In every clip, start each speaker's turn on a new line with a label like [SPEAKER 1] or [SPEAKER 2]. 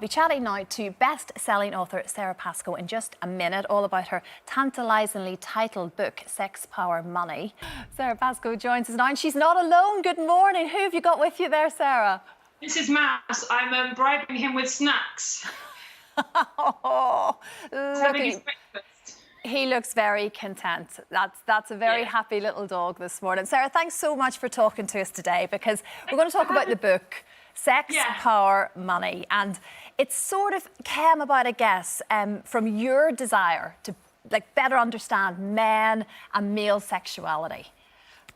[SPEAKER 1] be chatting now to best-selling author Sara Pascoe in just a minute, all about her tantalisingly titled book, Sex, Power, Money. Sara Pascoe joins us now, and she's not alone. Good morning. Who have you got with you there, Sara?
[SPEAKER 2] This is Mouse. I'm bribing him with snacks.
[SPEAKER 1] Oh,
[SPEAKER 2] Having his breakfast.
[SPEAKER 1] He looks very content. That's a very happy little dog this morning. Sara, thanks so much for talking to us today, because we're going to talk about the book, Sex, Power, Money. And it sort of came about, I guess, from your desire to better understand men and male sexuality.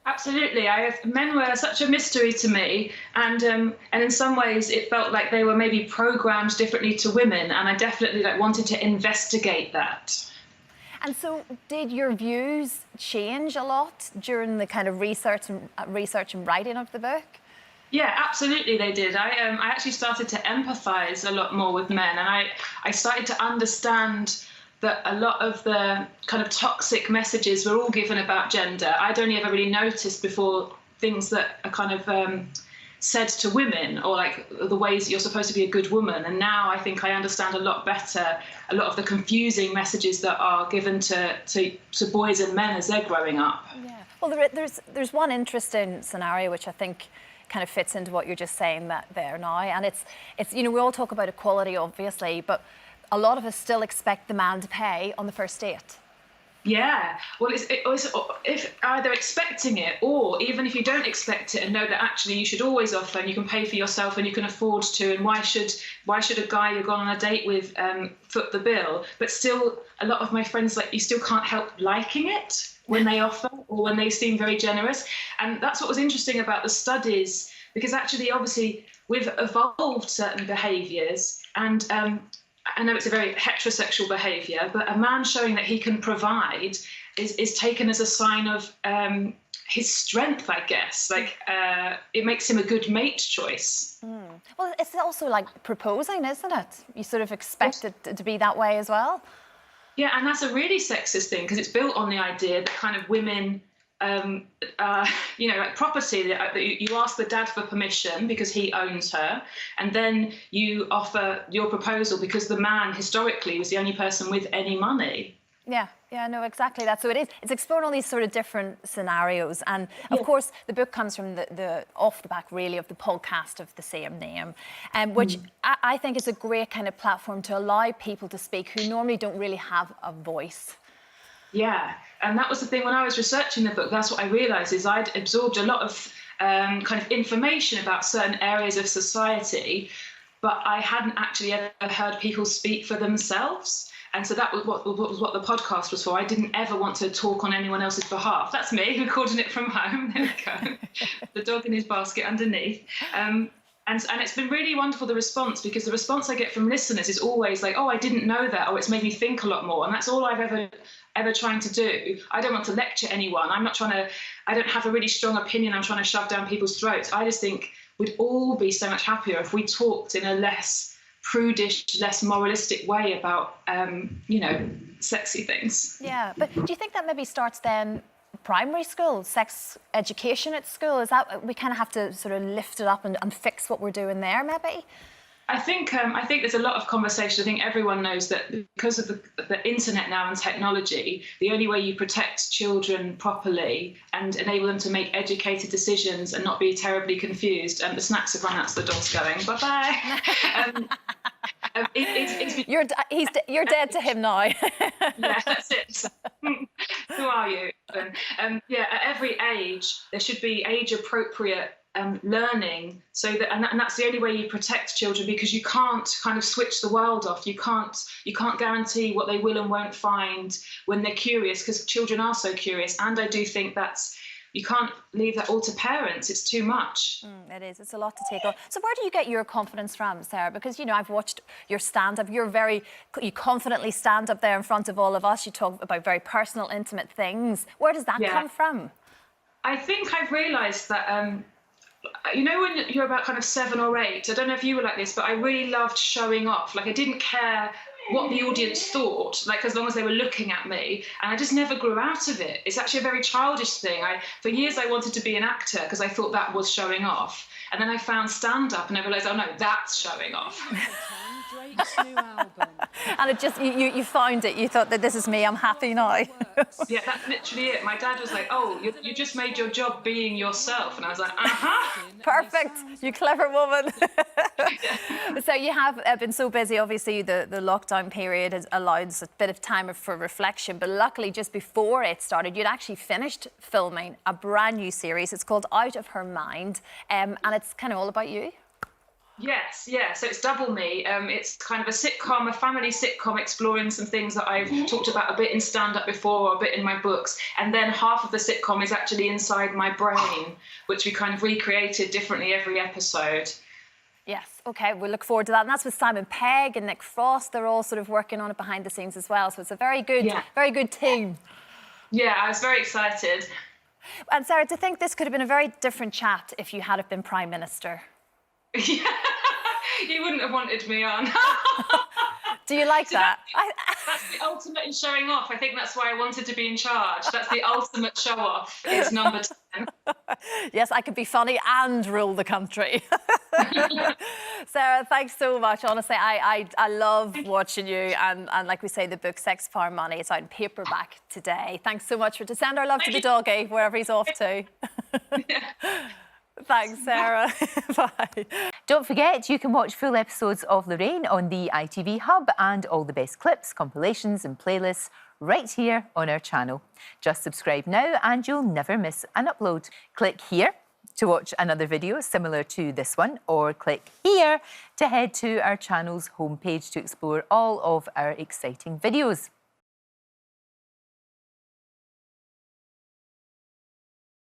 [SPEAKER 2] Absolutely. Men were such a mystery to me, and in some ways it felt like they were maybe programmed differently to women, and I definitely wanted to investigate that.
[SPEAKER 1] And so, did your views change a lot during the kind of research and writing of the book?
[SPEAKER 2] Yeah, absolutely they did. I actually started to empathise a lot more with men, and I started to understand that a lot of the kind of toxic messages were all given about gender. I'd only ever really noticed before things that are kind of said to women, or like the ways that you're supposed to be a good woman. And now I think I understand a lot better a lot of the confusing messages that are given to boys and men as they're growing up.
[SPEAKER 1] Yeah. Well, there's one interesting scenario which I think kind of fits into what you're just saying there now, and it's we all talk about equality, obviously, but a lot of us still expect the man to pay on the first date.
[SPEAKER 2] Yeah, well, it's if either expecting it, or even if you don't expect it and know that actually you should always offer and you can pay for yourself and you can afford to, and why should a guy you've gone on a date with foot the bill? But still, a lot of my friends, you still can't help liking it when they offer or when they seem very generous. And that's what was interesting about the studies, because actually, obviously, we've evolved certain behaviours, and I know it's a very heterosexual behaviour, but a man showing that he can provide is taken as a sign of his strength, I guess. It makes him a good mate choice.
[SPEAKER 1] Well, it's also like proposing, isn't it? You sort of expect it to be that way as well.
[SPEAKER 2] Yeah, and that's a really sexist thing, because it's built on the idea that kind of women, like property, that you ask the dad for permission because he owns her, and then you offer your proposal because the man historically was the only person with any money. Yeah, no, exactly that. So it's exploring all these sort of different scenarios, and of course the book comes from the off the back really of the podcast of the same name, which I think is a great kind of platform to allow people to speak who normally don't really have a voice. Yeah, and that was the thing when I was researching the book. That's what I realised, is I'd absorbed a lot of kind of information about certain areas of society, but I hadn't actually ever heard people speak for themselves. And so that was what the podcast was for. I didn't ever want to talk on anyone else's behalf. That's me recording it from home. There we go. The dog in his basket underneath. And it's been really wonderful, the response, because the response I get from listeners is always like, oh, I didn't know that, or it's made me think a lot more. And that's all I've ever trying to do. I don't want to lecture anyone. I don't have a really strong opinion I'm trying to shove down people's throats. I just think we'd all be so much happier if we talked in a less prudish, less moralistic way about, sexy things.
[SPEAKER 1] Yeah, but do you think that maybe starts then primary school, sex education at school? Is that we kind of have to sort of lift it up and fix what we're doing there, maybe?
[SPEAKER 2] I think there's a lot of conversation. I think everyone knows that because of the internet now and technology, the only way you protect children properly and enable them to make educated decisions and not be terribly confused. The snacks have run out, so the dog's going, bye-bye.
[SPEAKER 1] You're dead to him now.
[SPEAKER 2] Yeah, that's it. Who are you? At every age, there should be age-appropriate learning, so that and that's the only way you protect children, because you can't kind of switch the world off. You can't guarantee what they will and won't find when they're curious, because children are so curious. And I do think you can't leave that all to parents. It's too much.
[SPEAKER 1] It is. It's a lot to take on. So where do you get your confidence from, Sara? Because, I've watched your stand-up. You confidently stand up there in front of all of us. You talk about very personal, intimate things. Where does that come from?
[SPEAKER 2] I think I've realised that, when you're about kind of 7 or 8, I don't know if you were like this, but I really loved showing off. I didn't care what the audience thought, as long as they were looking at me, and I just never grew out of it. It's actually a very childish thing. For years I wanted to be an actor because I thought that was showing off, and then I found stand-up and I realised, oh no, that's showing off.
[SPEAKER 3] Drake's new album.
[SPEAKER 1] And it just, you found it. You thought that this is me, I'm happy now.
[SPEAKER 2] Yeah, that's literally it. My dad was like, oh, you just made your job being yourself. And I was like, uh-huh.
[SPEAKER 1] Perfect, you clever woman. So you have been so busy, obviously the lockdown period has allowed us a bit of time for reflection, but luckily just before it started, you'd actually finished filming a brand new series. It's called Out of Her Mind, and it's kind of all about you.
[SPEAKER 2] Yes, yeah, so it's double me. It's kind of a sitcom, a family sitcom, exploring some things that I've talked about a bit in stand-up before or a bit in my books. And then half of the sitcom is actually inside my brain, which we kind of recreated differently every episode.
[SPEAKER 1] Yes, OK, we look forward to that. And that's with Simon Pegg and Nick Frost. They're all sort of working on it behind the scenes as well. So it's a very good team. Yeah,
[SPEAKER 2] I was very excited.
[SPEAKER 1] And Sarah, to think this could have been a very different chat if you had been Prime Minister.
[SPEAKER 2] Yeah, you wouldn't have wanted me on.
[SPEAKER 1] Do you like that?
[SPEAKER 2] That's the ultimate in showing off. I think that's why I wanted to be in charge. That's the ultimate show off. It's number 10.
[SPEAKER 1] Yes, I could be funny and rule the country. Sarah, thanks so much. Honestly, I love watching you. And like we say, the book Sex, Power, Money, it's out in paperback today. Thanks so much to send our love to the doggy, wherever he's off to. Thanks, Sarah. Bye.
[SPEAKER 4] Don't forget, you can watch full episodes of Lorraine on the ITV Hub and all the best clips, compilations and playlists right here on our channel. Just subscribe now and you'll never miss an upload. Click here to watch another video similar to this one, or click here to head to our channel's homepage to explore all of our exciting videos.